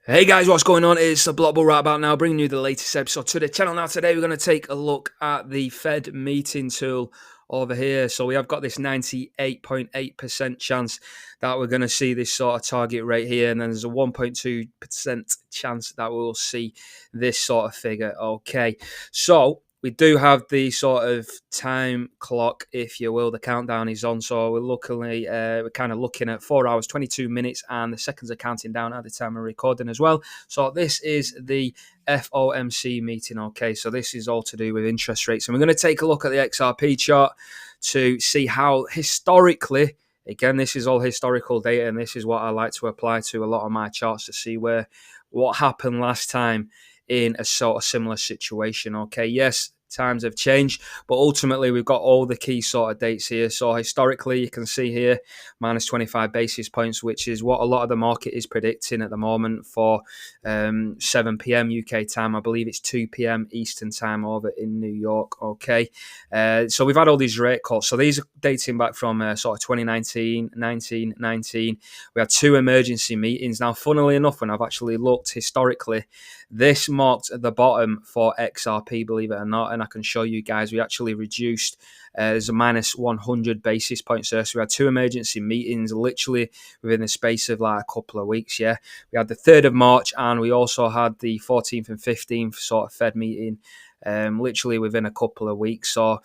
Hey guys, what's going on? It's the Block Bull right about now, bringing you the latest episode to the channel. Now, today we're going to take a look at the Fed meeting tool over here. So we have got this 98.8% chance that we're going to see this sort of target rate here, and then there's a 1.2% chance that we'll see this sort of figure. Okay, so we do have the sort of time clock, if you will. The countdown is on, so we're kind of looking at 4 hours, 22 minutes, and the seconds are counting down at the time of recording as well. So this is the FOMC meeting. Okay, so this is all to do with interest rates, and we're going to take a look at the XRP chart to see how historically. Again, this is all historical data, and this is what I like to apply to a lot of my charts to see what happened last time in a sort of similar situation. Okay, yes, times have changed, but ultimately we've got all the key sort of dates here. So historically, you can see here minus 25 basis points, which is what a lot of the market is predicting at the moment for 7 p.m. UK time. I believe it's 2 p.m. Eastern time over in New York. Okay, so we've had all these rate cuts. So these are dating back from sort of 2019, 1919. We had two emergency meetings. Now, funnily enough, when I've actually looked historically, this marked the bottom for XRP, believe it or not, and I can show you guys we actually reduced. There's a minus 100 basis points there. So we had two emergency meetings literally within the space of like a couple of weeks. Yeah, we had the 3rd of March, and we also had the 14th and 15th sort of Fed meeting. Literally within a couple of weeks. So,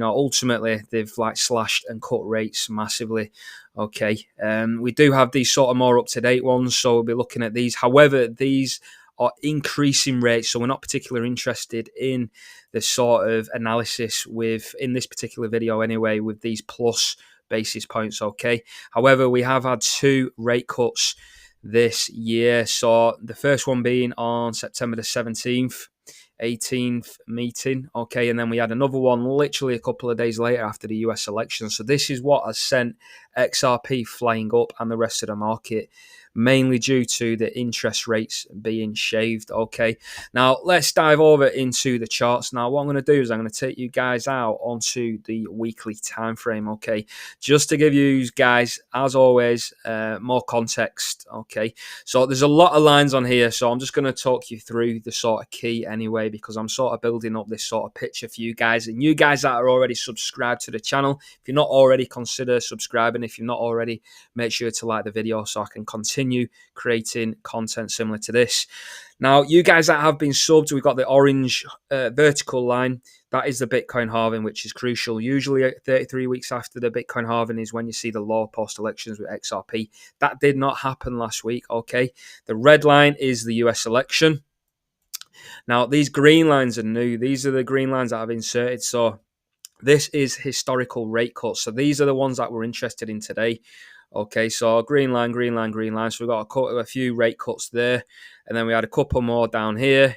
ultimately they've like slashed and cut rates massively. Okay, we do have these sort of more up-to-date ones, so we'll be looking at these. However, these are increasing rates, so we're not particularly interested in the sort of analysis in this particular video anyway, with these plus basis points. Okay, however, we have had two rate cuts this year. So the first one being on September the 17th, 18th meeting. Okay, and then we had another one literally a couple of days later after the US election. So this is what has sent XRP flying up and the rest of the market, mainly due to the interest rates being shaved. Okay, now let's dive over into the charts. Now what I'm going to do is I'm going to take you guys out onto the weekly time frame. Okay, just to give you guys, as always, more context. Okay, so there's a lot of lines on here, so I'm just going to talk you through the sort of key anyway, because I'm sort of building up this sort of picture for you guys. And you guys that are already subscribed to the channel, if you're not already, consider subscribing. If you're not already, make sure to like the video so I can continue creating content similar to this. Now, you guys that have been subbed, we've got the orange vertical line. That is the Bitcoin halving, which is crucial. Usually 33 weeks after the Bitcoin halving is when you see the low post-elections with XRP. That did not happen last week, okay? The red line is the US election. Now, these green lines are new. These are the green lines that I've inserted. So this is historical rate cuts. So these are the ones that we're interested in today. Okay, so green line, green line, green line. So we've got a few rate cuts there. And then we had a couple more down here.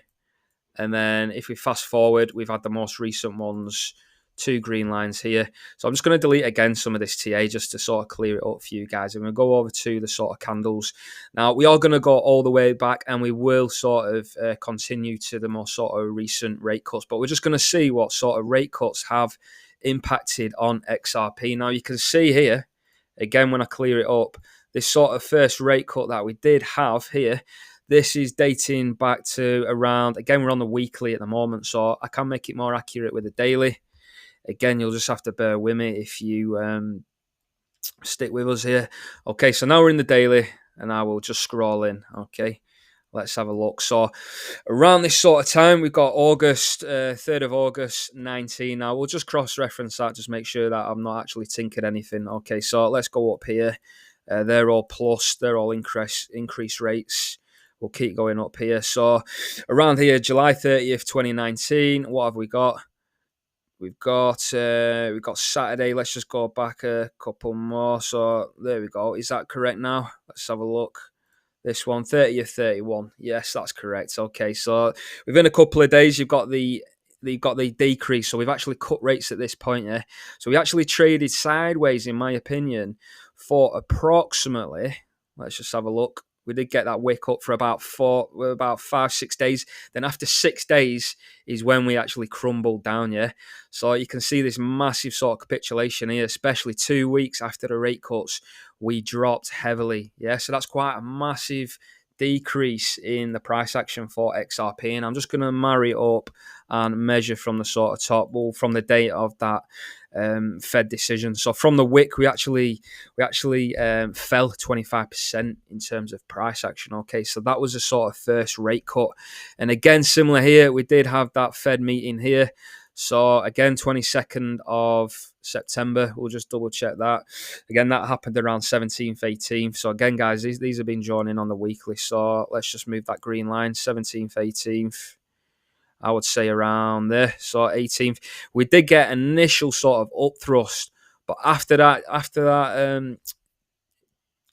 And then if we fast forward, we've had the most recent ones, two green lines here. So I'm just going to delete again some of this TA just to sort of clear it up for you guys. And we'll go over to the sort of candles. Now, we are going to go all the way back, and we will sort of continue to the more sort of recent rate cuts. But we're just going to see what sort of rate cuts have impacted on XRP. Now, you can see here, again, when I clear it up, this sort of first rate cut that we did have here, this is dating back to around, again, we're on the weekly at the moment, so I can make it more accurate with the daily. Again, you'll just have to bear with me if you stick with us here. Okay, so now we're in the daily, and I will just scroll in. Okay, let's have a look. So around this sort of time, we've got August, 3rd of August, 19. Now, we'll just cross-reference that, just make sure that I'm not actually tinkered anything. Okay, so let's go up here. They're all plus, they're all increase rates. We'll keep going up here. So around here, July 30th, 2019, what have we got? We've got Saturday. Let's just go back a couple more. So there we go. Is that correct now? Let's have a look. This one, 30th, 31. Yes, that's correct. Okay, so within a couple of days, you've got the decrease. So we've actually cut rates at this point. Yeah. So we actually traded sideways, in my opinion, for approximately. Let's just have a look. We did get that wick up for about 5-6 days. Then after 6 days is when we actually crumbled down, yeah? So you can see this massive sort of capitulation here, especially 2 weeks after the rate cuts, we dropped heavily, yeah? So that's quite a massive decrease in the price action for XRP, and I'm just going to marry it up and measure from the sort of top, well, from the date of that Fed decision. So from the wick, we actually fell 25% in terms of price action. Okay, so that was a sort of first rate cut, and again, similar here, we did have that Fed meeting here. So again, 22nd of September, we'll just double check that. Again, that happened around 17th, 18th. So again, guys, these have been drawn in on the weekly. So let's just move that green line, 17th, 18th. I would say around there. So 18th, we did get an initial sort of up thrust, but after that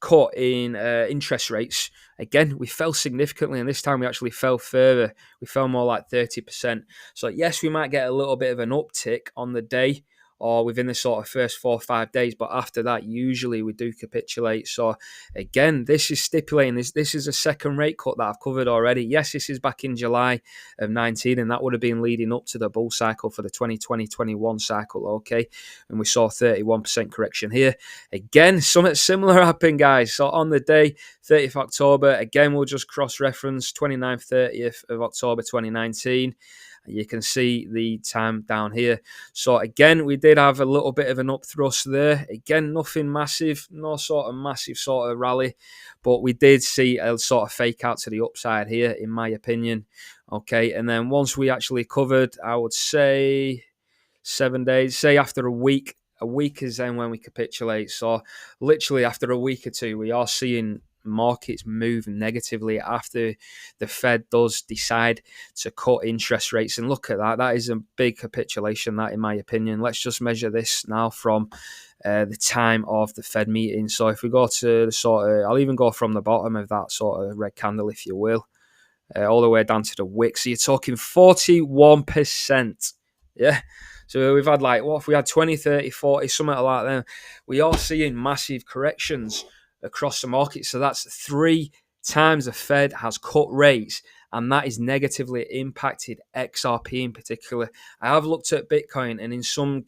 cut in interest rates, again, we fell significantly, and this time we actually fell further. We fell more like 30%. So yes, we might get a little bit of an uptick on the day or within the sort of first 4 or 5 days, but after that, usually we do capitulate. So again, this is stipulating this is a second rate cut that I've covered already. Yes, this is back in July of 19, and that would have been leading up to the bull cycle for the 2020-21 cycle, okay? And we saw 31% correction here. Again, something similar happened, guys. So on the day, 30th October, again, we'll just cross-reference 29th, 30th of October 2019. You can see the time down here. So again, we did have a little bit of an up thrust there. Again, nothing massive, no sort of massive sort of rally, but we did see a sort of fake out to the upside here, in my opinion. Okay, and then once we actually covered, I would say 7 days, say after a week is then when we capitulate. So literally after a week or two, we are seeing markets move negatively after the Fed does decide to cut interest rates. And look at that. That is a big capitulation, that, in my opinion. Let's just measure this now from the time of the Fed meeting. So if we go to the sort of, I'll even go from the bottom of that sort of red candle, if you will, all the way down to the wick. So you're talking 41%. Yeah. So we've had like, what if we had 20, 30, 40, something like that. We are seeing massive corrections across the market. So that's 3 times the Fed has cut rates, and that is negatively impacted XRP in particular. I have looked at Bitcoin, and in some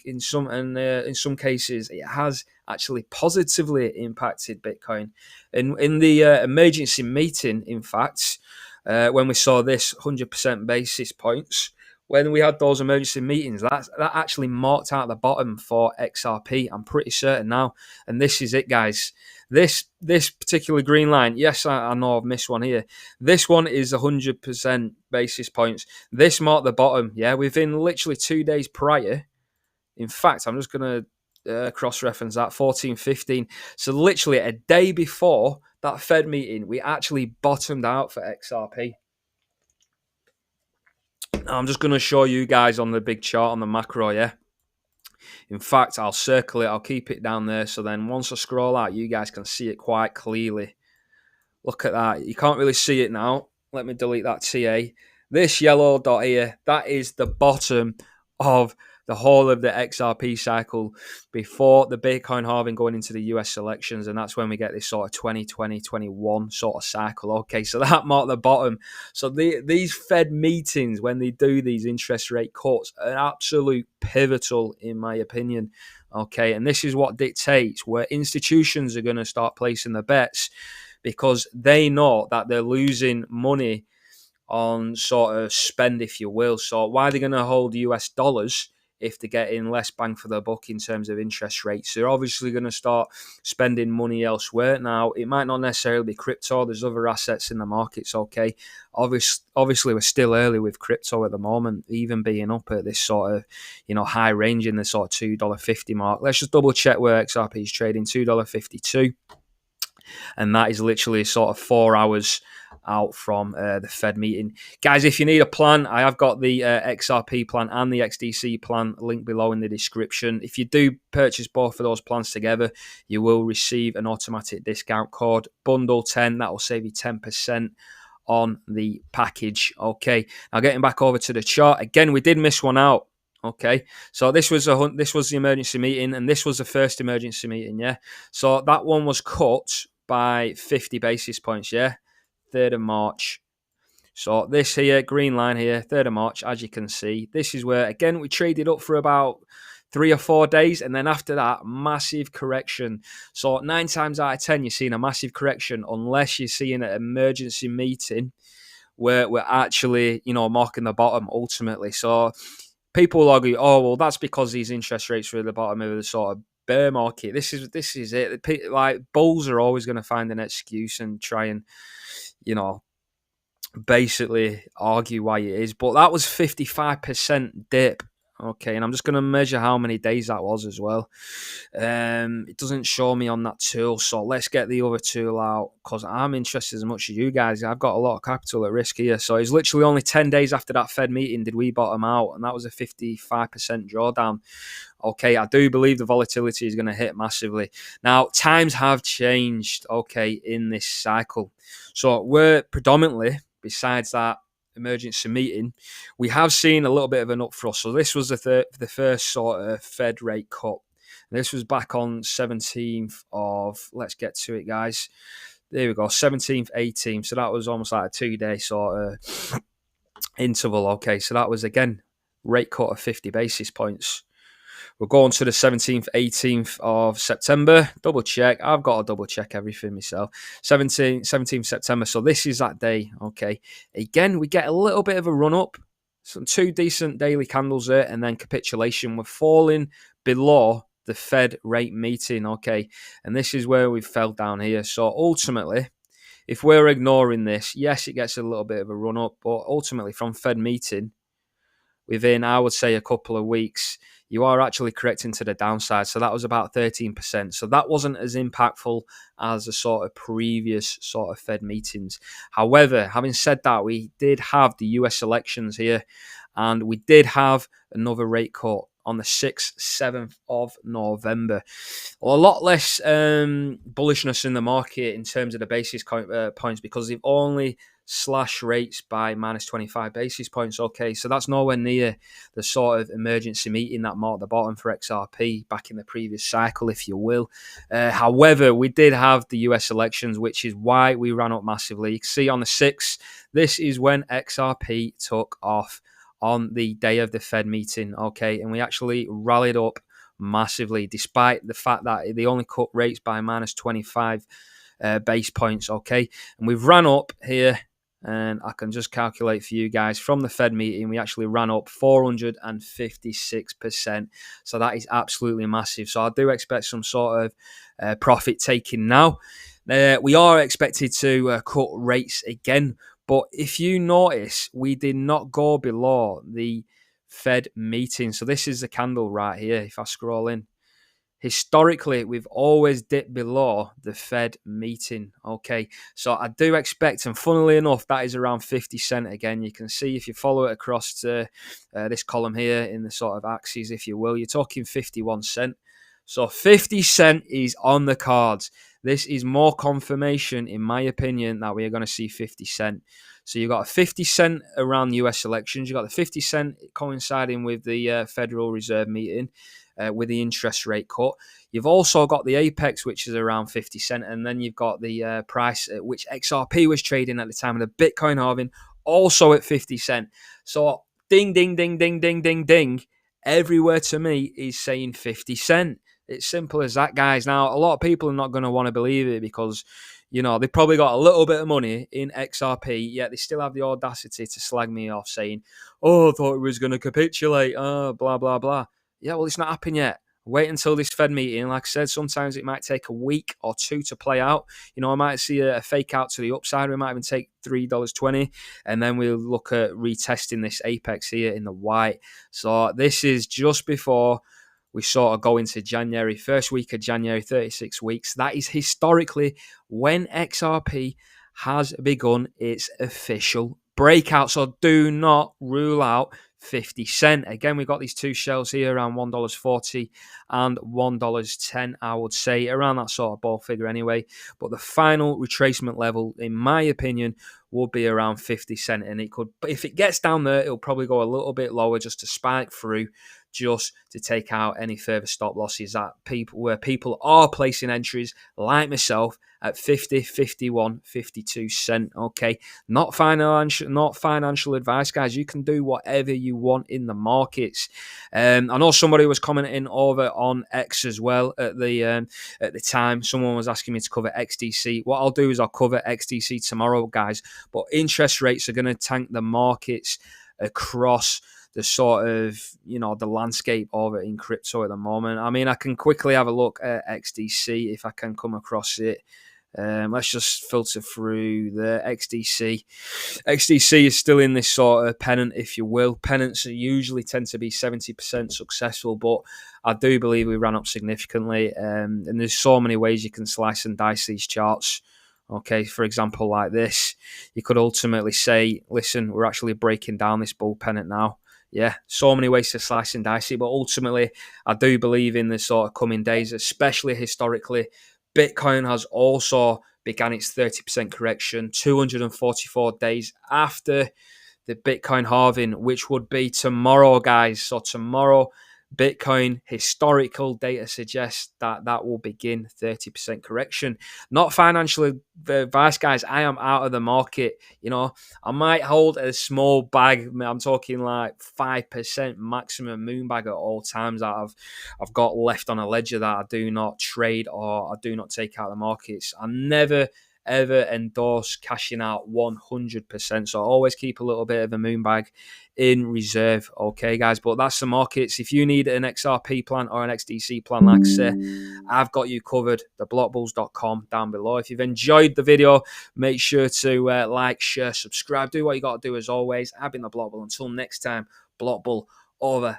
cases, it has actually positively impacted Bitcoin. And in the emergency meeting, in fact, when we saw this 100% basis points, when we had those emergency meetings, that actually marked out the bottom for XRP. I'm pretty certain now. And this is it, guys. This particular green line, yes, I know I've missed one here. This one is 100% basis points. This marked the bottom, yeah, within literally 2 days prior. In fact, I'm just going to cross-reference that, 14, 15. So literally a day before that Fed meeting, we actually bottomed out for XRP. I'm just going to show you guys on the big chart on the macro, yeah? In fact, I'll circle it. I'll keep it down there. So then once I scroll out, you guys can see it quite clearly. Look at that. You can't really see it now. Let me delete that TA. This yellow dot here, that is the bottom of the whole of the XRP cycle before the Bitcoin halving going into the US elections. And that's when we get this sort of 2020-21 sort of cycle. Okay, so that marked the bottom. So these Fed meetings, when they do these interest rate cuts, are absolute pivotal, in my opinion. Okay, and this is what dictates where institutions are going to start placing their bets, because they know that they're losing money on sort of spend, if you will. So why are they going to hold US dollars if they're getting less bang for their buck in terms of interest rates? They're obviously going to start spending money elsewhere. Now, it might not necessarily be crypto. There's other assets in the markets, okay? Obviously, we're still early with crypto at the moment, even being up at this sort of, high range in the sort of $2.50 mark. Let's just double check where XRP is trading, $2.52. And that is literally sort of 4 hours out from the Fed meeting. Guys, if you need a plan, I have got the XRP plan and the XDC plan linked below in the description. If you do purchase both of those plans together, you will receive an automatic discount code, Bundle10. That will save you 10% on the package. Okay, now getting back over to the chart. Again, we did miss one out. Okay, so this was the emergency meeting, and this was the first emergency meeting, yeah? So that one was cut by 50 basis points, yeah? 3rd of March. So this here, green line here, 3rd of March, as you can see, this is where, again, we traded up for about 3 or 4 days, and then after that, massive correction. So 9 times out of 10, you're seeing a massive correction unless you're seeing an emergency meeting where we're actually, marking the bottom ultimately. So people will argue, oh, well, that's because these interest rates are at the bottom of the sort of bear market. This is it. Like, bulls are always going to find an excuse and try and, you know, basically argue why it is. But that was 55% dip. Okay, and I'm just going to measure how many days that was as well. It doesn't show me on that tool, so let's get the other tool out because I'm interested as much as you guys. I've got a lot of capital at risk here. So it's literally only 10 days after that Fed meeting did we bottom out, and that was a 55% drawdown. Okay, I do believe the volatility is going to hit massively. Now, times have changed, okay, in this cycle. So we're predominantly, besides that emergency meeting, we have seen a little bit of an upthrust. So this was the first sort of Fed rate cut. This was back on 17th of, let's get to it, guys. There we go, 17th, 18th. So that was almost like a 2-day sort of interval. Okay, so that was, again, rate cut of 50 basis points. We're going to the 17th, 18th of September. Double check. I've got to double check everything myself. 17th September. So this is that day. Okay. Again, we get a little bit of a run up. Some 2 decent daily candles there, and then capitulation. We're falling below the Fed rate meeting. Okay. And this is where we fell down here. So ultimately, if we're ignoring this, yes, it gets a little bit of a run up, but ultimately from Fed meeting, within, I would say, a couple of weeks, you are actually correcting to the downside. So that was about 13%. So that wasn't as impactful as the sort of previous sort of Fed meetings. However, having said that, we did have the US elections here, and we did have another rate cut on the 6th, 7th of November. Well, a lot less bullishness in the market in terms of the basis points because they've only slash rates by minus 25 basis points. Okay, so that's nowhere near the sort of emergency meeting that marked the bottom for XRP back in the previous cycle, if you will. However, we did have the US elections, which is why we ran up massively. You can see on the 6th, this is when XRP took off on the day of the Fed meeting. Okay, and we actually rallied up massively despite the fact that they only cut rates by minus 25 base points. Okay, and we've ran up here, and I can just calculate for you guys from the Fed meeting, we actually ran up 456%. So that is absolutely massive. So I do expect some sort of profit taking now. We are expected to cut rates again. But if you notice, we did not go below the Fed meeting. So this is the candle right here. If I scroll in, historically, we've always dipped below the Fed meeting. Okay, so I do expect, and funnily enough, that is around 50 cents again. You can see if you follow it across to this column here in the sort of axes, if you will, you're talking 51 cents. So 50 cents is on the cards. This is more confirmation, in my opinion, that we are going to see 50 cents. So you've got a 50 cent around US elections. You've got the 50 cent coinciding with the Federal Reserve meeting with the interest rate cut. You've also got the apex, which is around 50 cent. And then you've got the price at which XRP was trading at the time of the Bitcoin halving, also at 50 cent. So ding, ding, ding, ding, ding, ding, ding. Everywhere to me is saying 50 cent. It's simple as that, guys. Now, a lot of people are not going to want to believe it because, you know, they probably got a little bit of money in XRP, yet they still have the audacity to slag me off saying, oh, I thought it was going to capitulate, blah, blah, blah. Yeah, well, it's not happened yet. Wait until this Fed meeting. Like I said, sometimes it might take a week or two to play out. You know, I might see a fake out to the upside. We might even take $3.20, and then we'll look at retesting this apex here in the white. So this is just before we sort of go into January, first week of January, 36 weeks. That is historically when XRP has begun its official breakout. So do not rule out 50 cent. Again, we've got these two shells here around $1.40 and $1.10, I would say, around that sort of ball figure anyway. But the final retracement level, in my opinion, will be around 50 cent. And it could, if it gets down there, it'll probably go a little bit lower just to spike through just to take out any further stop losses that people are placing entries like myself at 50, 51, 52 cent. Okay, not financial advice, guys. You can do whatever you want in the markets. I know somebody was commenting over on X as well at the time. Someone was asking me to cover XDC. What I'll do is I'll cover XDC tomorrow, guys. But interest rates are going to tank the markets across the sort of, the landscape of it in crypto at the moment. I mean, I can quickly have a look at XDC if I can come across it. Let's just filter through the XDC. XDC is still in this sort of pennant, if you will. Pennants usually tend to be 70% successful, but I do believe we ran up significantly. And there's so many ways you can slice and dice these charts. Okay, for example, like this, you could ultimately say, listen, we're actually breaking down this bull pennant now. Yeah, so many ways to slice and dice it, but ultimately, I do believe in the sort of coming days, especially historically. Bitcoin has also began its 30% correction 244 days after the Bitcoin halving, which would be tomorrow, guys. So tomorrow, Bitcoin historical data suggests that will begin 30% correction. Not financial advice, guys. I am out of the market. I might hold a small bag. I'm talking like 5% maximum moon bag at all times that I've got left on a ledger that I do not trade or I do not take out of the markets. I never ever endorse cashing out 100%. So always keep a little bit of a moon bag in reserve. Okay, guys, but that's the markets. If you need an XRP plan or an XDC plan, like I say, I've got you covered. Theblockbulls.com down below. If you've enjoyed the video, make sure to like, share, subscribe. Do what you got to do as always. I've been the Block Bull. Until next time, Block Bull over